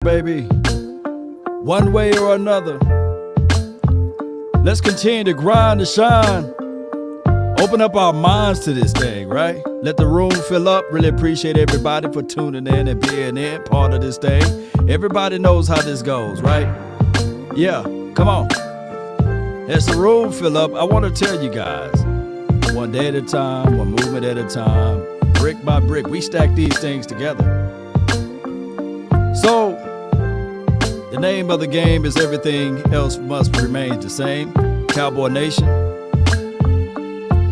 Baby, one way or another, let's continue to grind and shine. Open up our minds to this thing, right? Let the room fill up. Really appreciate everybody for tuning in and being in part of this thing. Everybody knows how this goes, right? Yeah, come on. As the room fill up, I want to tell you guys, one day at a time, one movement at a time, brick by brick, we stack these things together. So, the name of the game is everything else must remain the same. Cowboy Nation.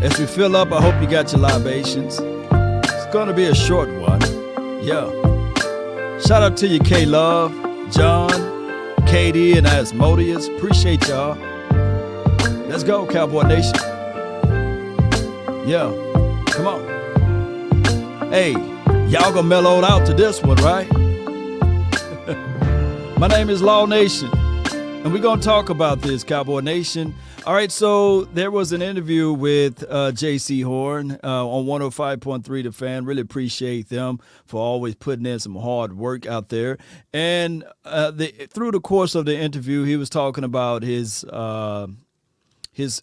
As we fill up, I hope you got your libations. It's going to be a short one. Yeah. Shout out to you, K-Love, John, KD, and Asmodeus. Appreciate y'all. Let's go, Cowboy Nation. Yeah. Come on. Hey, y'all gonna mellow out to this one, right? My name is Law Nation, and we're going to talk about this, Cowboy Nation. All right, so there was an interview with Jaycee Horn on 105.3 The Fan. Really appreciate them for always putting in some hard work out there. And through the course of the interview, he was talking about his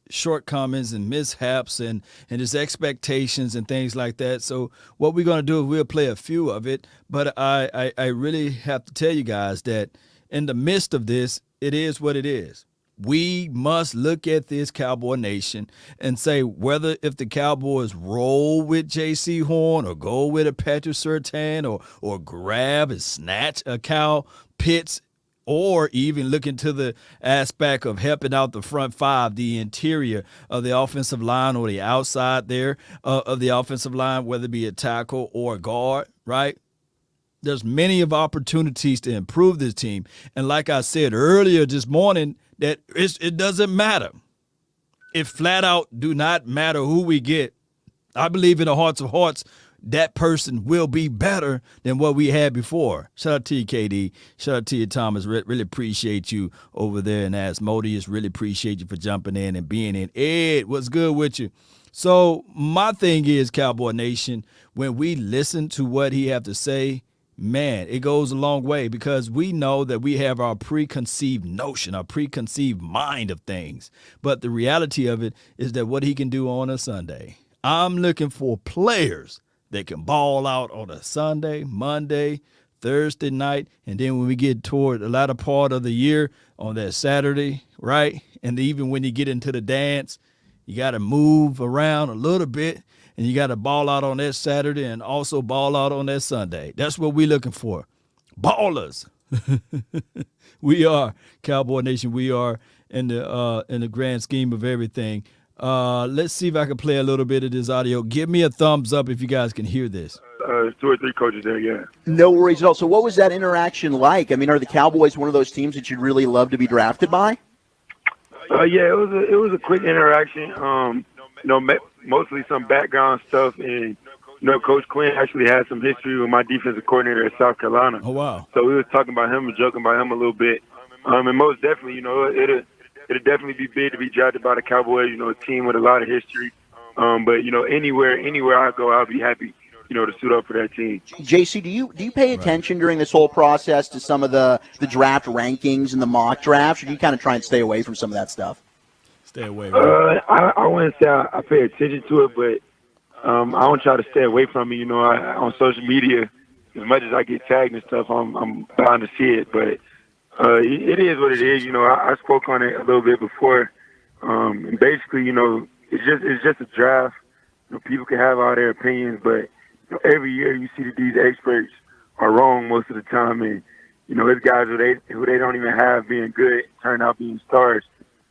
shortcomings and mishaps and his expectations and things like that. So what we're going to do is we'll play a few of it. But I really have to tell you guys that in the midst of this, it is what it is. We must look at this, Cowboy Nation, and say whether if the Cowboys roll with Jaycee Horn or go with a Patrick Surtain or grab and snatch a Kyle Pitts, or even look into the aspect of helping out the front five, the interior of the offensive line or the outside there of the offensive line, whether it be a tackle or a guard, right? There's many of opportunities to improve this team. And like I said earlier this morning, that it doesn't matter. It flat out do not matter who we get. I believe in the hearts of hearts, that person will be better than what we had before. Shout out to you, KD. Shout out to you, Thomas. Really appreciate you over there. And Asmodeus, really appreciate you for jumping in and being in. Ed, what's good with you? So my thing is, Cowboy Nation, when we listen to what he have to say, man, it goes a long way because we know that we have our preconceived notion, our preconceived mind of things. But the reality of it is that what he can do on a Sunday. I'm looking for players that can ball out on a Sunday, Monday, Thursday night, and then when we get toward the latter part of the year on that Saturday, right? And even when you get into the dance, you got to move around a little bit, and you got to ball out on that Saturday and also ball out on that Sunday. That's what we're looking for. Ballers. We are, Cowboy Nation. We are in the grand scheme of everything. Let's see if I can play a little bit of this audio. Give me a thumbs up if you guys can hear this. There's 2 or 3 coaches there, yeah. No worries at all. So what was that interaction like? I mean, are the Cowboys one of those teams that you'd really love to be drafted by? Yeah, it was a quick interaction. Mostly some background stuff, and Coach Quinn actually had some history with my defensive coordinator at South Carolina. Oh wow! So we was talking about him and joking about him a little bit. And most definitely, it'll definitely be big to be drafted by the Cowboys. A team with a lot of history. But anywhere I go, I'll be happy. To suit up for that team. Jaycee, do you pay attention during this whole process to some of the draft rankings and the mock drafts, or do you kind of try and stay away from some of that stuff? Stay away. Right? I wouldn't say I pay attention to it, but I don't try to stay away from it. On social media, as much as I get tagged and stuff, I'm bound to see it. But it is what it is. I spoke on it a little bit before, and basically, it's just a draft. People can have all their opinions, but every year you see that these experts are wrong most of the time, and it's guys who they don't even have being good turn out being stars.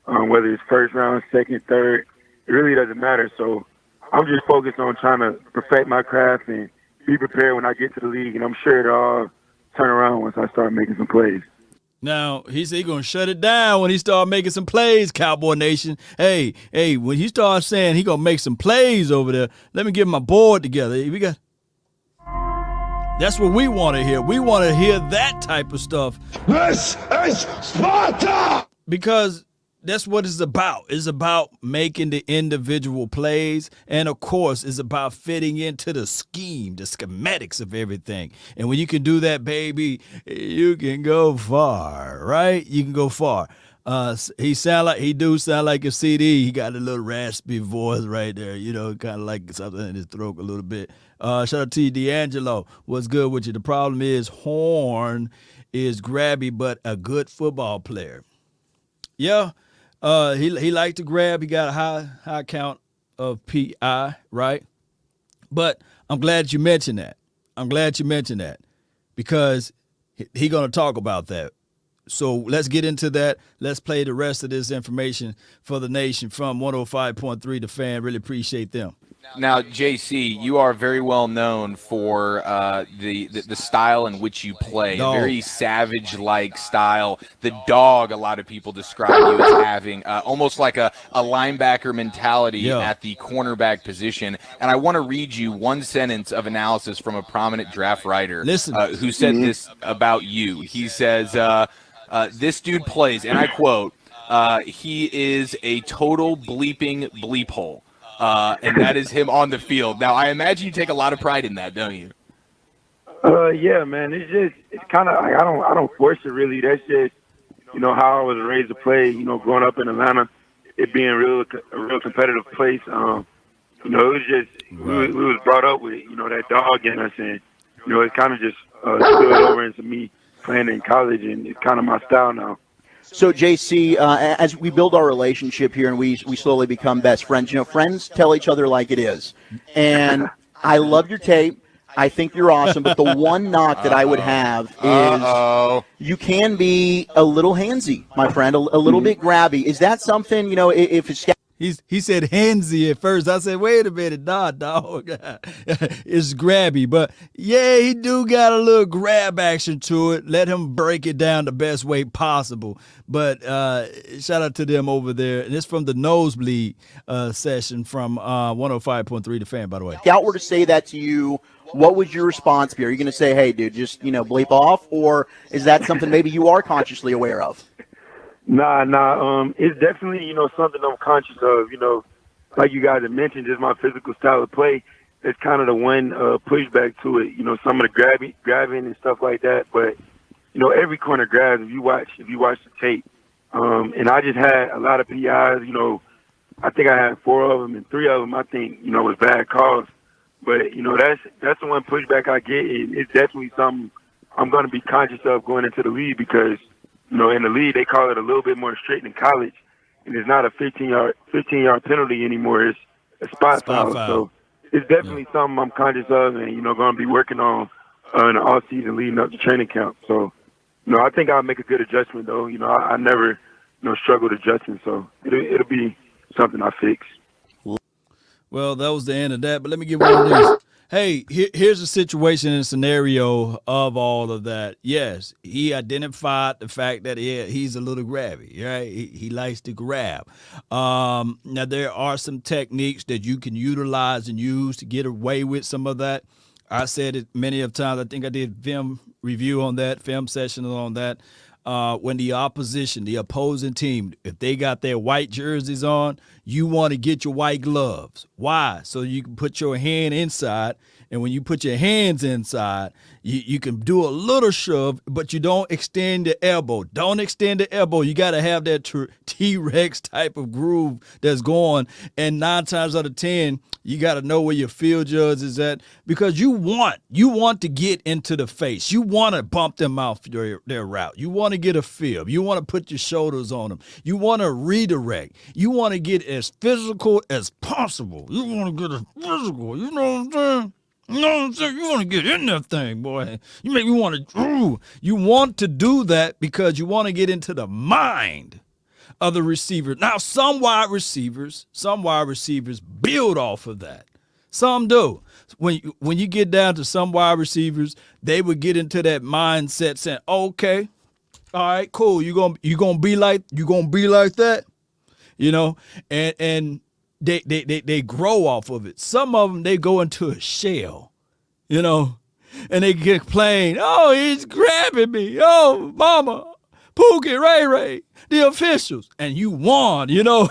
Whether it's first round, second, third, it really doesn't matter. So I'm just focused on trying to perfect my craft and be prepared when I get to the league, and I'm sure it'll all turn around once I start making some plays. Now, he said he's going to shut it down when he start making some plays, Cowboy Nation. Hey, when he starts saying he's going to make some plays over there, let me get my board together. That's what we want to hear. We want to hear that type of stuff. This is Sparta! Because that's what it's about. It's about making the individual plays, and of course, it's about fitting into the scheme, the schematics of everything. And when you can do that, baby, you can go far, right? You can go far. He sound like a CD. He got a little raspy voice right there, kind of like something in his throat a little bit. Shout out to you, D'Angelo. What's good with you? The problem is Horn is grabby, but a good football player. Yeah, he liked to grab. He got a high count of PI, right? But I'm glad you mentioned that. Because he gonna talk about that. So let's get into that. Let's play the rest of this information for the nation from 105.3 The Fan. Really appreciate them. Now, Jaycee, you are very well known for the style in which you play, Dog. a very savage-like style. The dog, a lot of people describe you as having, almost like a linebacker mentality at the cornerback position. And I want to read you one sentence of analysis from a prominent draft writer who said this about you. He says, this dude plays, and I quote, he is a total bleeping bleep hole. And that is him on the field. Now, I imagine you take a lot of pride in that, don't you? Yeah, man. It's kind of like I don't force it really. That's just how I was raised to play. Growing up in Atlanta, it being a real competitive place. It was just we was brought up with that dog in us, and it kind of just spilled over into me playing in college, and it's kind of my style now. So, Jaycee, as we build our relationship here and we slowly become best friends, friends tell each other like it is. And I love your tape. I think you're awesome. But the one knock that I would have is you can be a little handsy, my friend, a little bit grabby. Is that something, if it's He said handsy at first. I said, wait a minute, nah, dog. It's grabby. But, yeah, he do got a little grab action to it. Let him break it down the best way possible. But shout out to them over there. And it's from the Nosebleed session from 105.3 The Fan, by the way. If I were to say that to you, what would your response be? Are you going to say, hey, dude, just, bleep off? Or is that something maybe you are consciously aware of? Nah. It's definitely, something I'm conscious of. Like you guys have mentioned, just my physical style of play. It's kind of the one pushback to it. Some of the grabbing and stuff like that. But every corner grabs. If you watch the tape, and I just had a lot of PIs. I think I had 4 of them, and 3 of them I think was bad calls. But that's the one pushback I get. It's definitely something I'm going to be conscious of going into the league because. In the league, they call it a little bit more strict in college, and it's not a 15-yard penalty anymore. It's a spot foul. So it's definitely something I'm conscious of and, going to be working on in the off-season leading up to training camp. So, I think I'll make a good adjustment, though. I never, struggled adjusting, so it'll be something I fix. Well, that was the end of that, but let me give one of these. Hey, here's a situation and scenario of all of that. Yes, he identified the fact that he's a little grabby, right? He likes to grab. Now, there are some techniques that you can utilize and use to get away with some of that. I said it many of times. I think I did film review on that, film session on that. When the opposing team, if they got their white jerseys on, you want to get your white gloves. Why? So you can put your hand inside, and when you put your hands inside, you can do a little shove, but you don't extend the elbow. Don't extend the elbow. You got to have that T-Rex type of groove that's going, and 9 times out of 10, you got to know where your field judge is at because you want to get into the face. You want to bump them out their route. You want to get a fib. You want to put your shoulders on them. You want to redirect. You want to get as physical as possible. You want to get as physical. You know what I'm saying? You know what I'm saying? You want to get in that thing, boy. You make me want to. You want to do that because you want to get into the mind of the receiver. Now, some wide receivers build off of that. Some do. When you get down to some wide receivers, they would get into that mindset saying, "Okay, all right, cool. You gonna be like that, and they grow off of it. Some of them they go into a shell, and they complain, "Oh, he's grabbing me. Oh, mama." Pookie, Ray Ray, the officials, and you won, You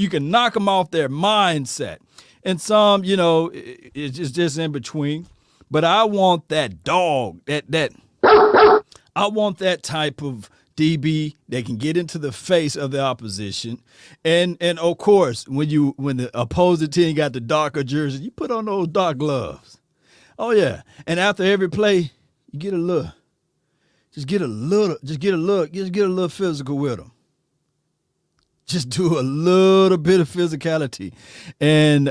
can knock them off their mindset. And some, it's just in between. But I want that dog, I want that type of DB that can get into the face of the opposition. And of course, when the opposing team got the darker jersey, you put on those dark gloves. Oh yeah. And after every play, you get a look. Just get a little physical with them. Just do a little bit of physicality. And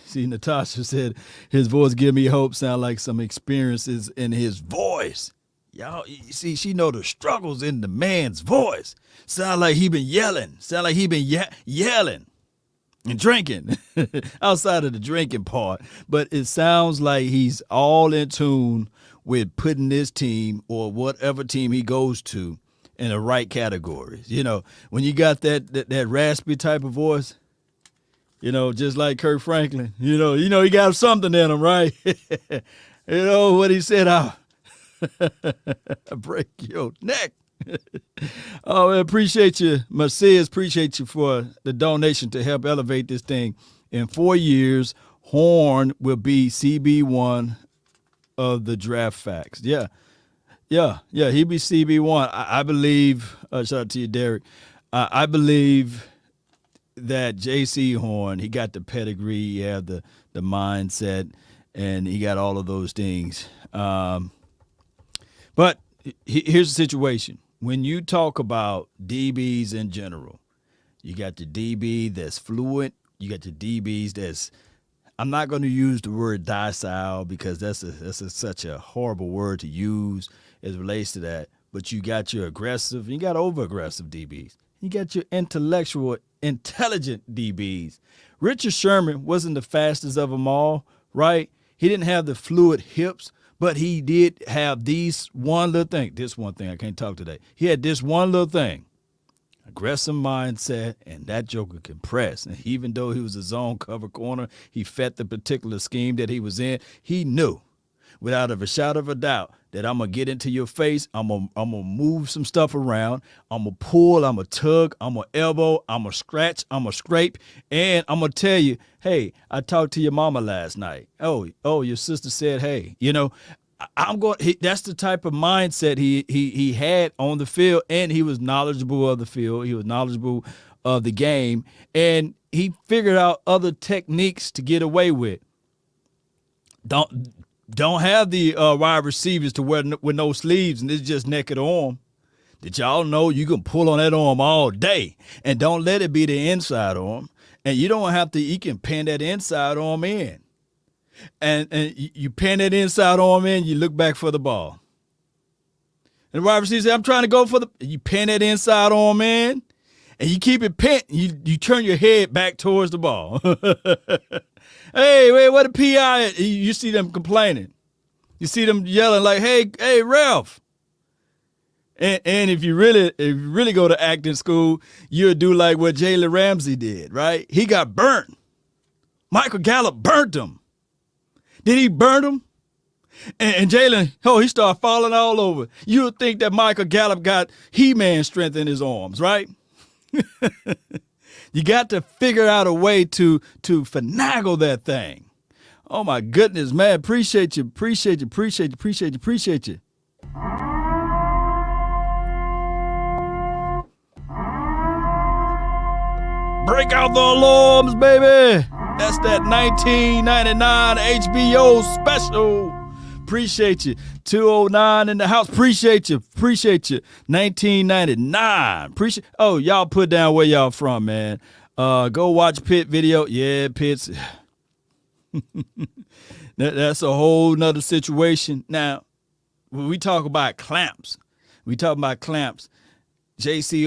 see, Natasha said his voice give me hope, sound like some experiences in his voice. Y'all, you see, she know the struggles in the man's voice. Sound like he been yelling. Sound like he been yelling and drinking outside of the drinking part. But it sounds like he's all in tune with putting this team or whatever team he goes to in the right categories. When you got that raspy type of voice, just like Kirk Franklin, he got something in him, right? What he said, I'll break your neck. Oh, I appreciate you, Mercedes. Appreciate you for the donation to help elevate this thing. In 4 years, Horn will be CB1 of the draft facts. Yeah. He be CB1. I believe. Shout out to you, Derek. I believe that Jaycee Horn. He got the pedigree. He had the mindset, and he got all of those things. But here's the situation. When you talk about DBs in general, you got the DB that's fluent. You got the DBs that's, I'm not going to use the word docile because that's such a horrible word to use as it relates to that. But you got your aggressive, you got over-aggressive DBs. You got your intellectual, intelligent DBs. Richard Sherman wasn't the fastest of them all, right? He didn't have the fluid hips, but he did have this one little thing. This one thing, I can't talk today. He had this one little thing. Aggressive mindset, and that joker can press. And even though he was a zone cover corner, he fit the particular scheme that he was in. He knew, without a shadow of a doubt, that I'm going to get into your face. I'm going to move some stuff around. I'm going to pull. I'm going to tug. I'm going to elbow. I'm going to scratch. I'm going to scrape. And I'm going to tell you, hey, I talked to your mama last night. Oh, your sister said, hey, that's the type of mindset he had on the field, and he was knowledgeable of the field. He was knowledgeable of the game, and he figured out other techniques to get away with. Don't have the wide receivers to wear with no sleeves and it's just naked arm. Did y'all know you can pull on that arm all day, and don't let it be the inside arm, and you don't have to. You can pin that inside arm in. And you pin that inside arm in, you look back for the ball. And the wide receiver says, I'm trying to go for you pin that inside arm in, and you keep it pinned. You turn your head back towards the ball. Hey, wait, what a PI? You see them complaining. You see them yelling like, hey, Ralph. And if you really go to acting school, you'll do like what Jalen Ramsey did, right? He got burnt. Michael Gallup burnt him. Did he burn him? And Jalen, he started falling all over. You would think that Michael Gallup got He-Man strength in his arms, right? You got to figure out a way to finagle that thing. Oh, my goodness, man. Appreciate you. Break out the alarms, baby. That's that 1999 HBO special. Appreciate you. 209 in the house. Appreciate you. 1999. Oh, y'all put down where y'all from, man. Go watch Pitt video. Yeah, Pitt's. That's a whole nother situation. Now, when we talk about clamps, Jaycee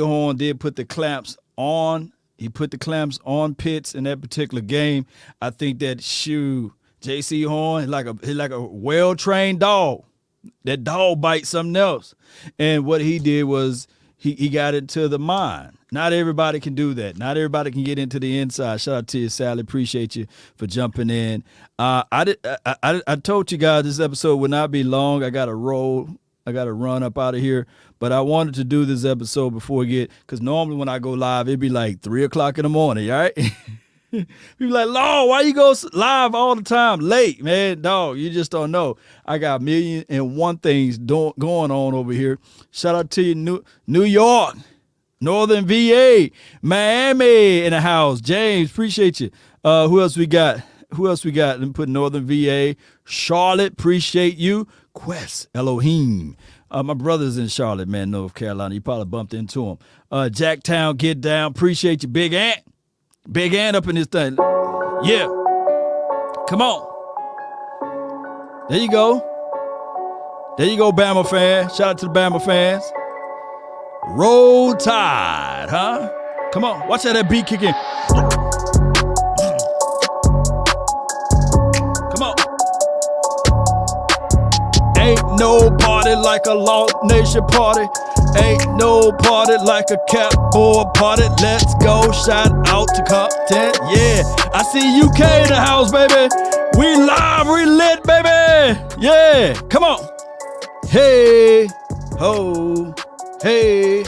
Horn did put the clamps on. He put the clamps on Pitts in that particular game. I think that Jaycee Horn is like a well-trained dog. That dog bites something else. And what he did was he got into the mind. Not everybody can do that. Not everybody can get into the inside. Shout out to you, Sally. Appreciate you for jumping in. I told you guys this episode would not be long. I got to roll I got to run up out of here. But I wanted to do this episode before we get, because normally when I go live, it'd be like 3 o'clock in the morning, all right? People like, Lord, why you go live all the time late, man? Dog, you just don't know. I got 1,000,001 things going on over here. Shout out to you, New York, Northern VA, Miami in the house. James, appreciate you. Who else we got? Let me put Northern VA. Charlotte, appreciate you. Quest, Elohim. My brother's in Charlotte, man, North Carolina. You probably bumped into him. Jacktown, get down. Appreciate you, Big Ant. Big Ant up in this thing. Yeah. Come on. There you go. There you go, Bama fans. Shout out to the Bama fans. Roll Tide, huh? Come on. Watch how that beat kick in. Come on. Ain't no party like a Lost Nation party. Ain't no party like a Catboy party. Let's go. Shout out to Compton. Yeah. I see UK in the house, baby. We live, we lit, baby. Yeah. Come on. Hey. Ho. Hey.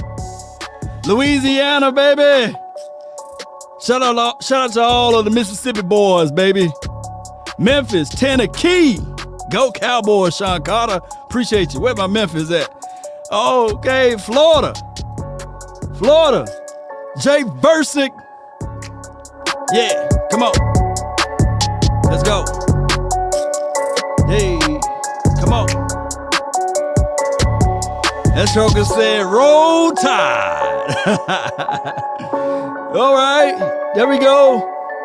Louisiana, baby. Shout out to all of the Mississippi boys, baby. Memphis, Tennessee. Go Cowboys, Sean Carter. Appreciate you. Where my Memphis at? Okay, Florida. Jay Versick. Yeah, come on. Let's go. Hey, come on. That stroker said, roll tide. All right, there we go.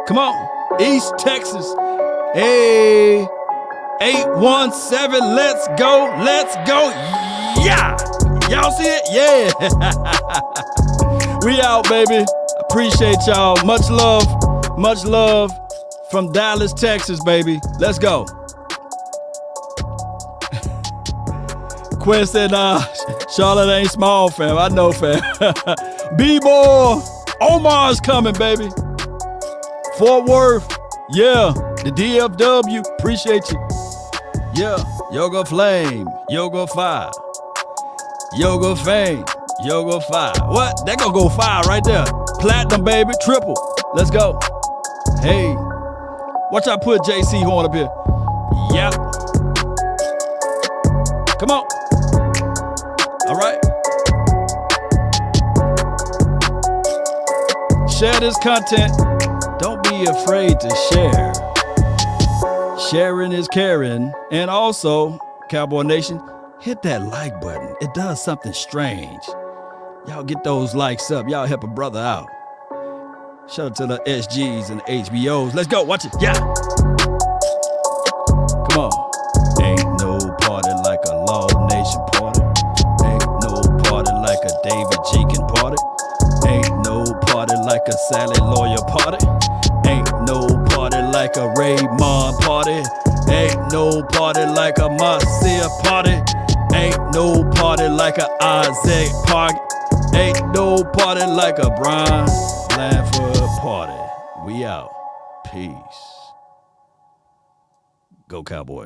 Come on. East Texas. Hey, 817. Let's go. Yeah. Y'all see it? Yeah. We out, baby. Appreciate y'all. Much love from Dallas, Texas, baby. Let's go. Quinn said, Charlotte ain't small, fam. I know, fam. B-boy, Omar's coming, baby. Fort Worth, yeah. The DFW, appreciate you. Yeah, Yoga Flame, Yoga Fire. Yoga Fame, Yoga Fire. What? That gonna go fire right there. Platinum, baby, triple. Let's go. Hey, watch I put Jaycee horn up here. Yep. Come on. All right. Share this content. Don't be afraid to share. Sharing is caring. And also, Cowboy Nation, hit that like button. It does something strange. Y'all get those likes up. Y'all help a brother out. Shout out to the SGs and the HBOs. Let's go. Watch it. Yeah. Come on. Ain't no party like a Law Nation party. Ain't no party like a David Jenkins party. Ain't no party like a Sally Lawyer party. Ain't no party like a Raymond party. Ain't no party like a Marcia party. Ain't no party like a Isaac party. Ain't no party like a Brian Blanford party. We out. Peace. Go Cowboys.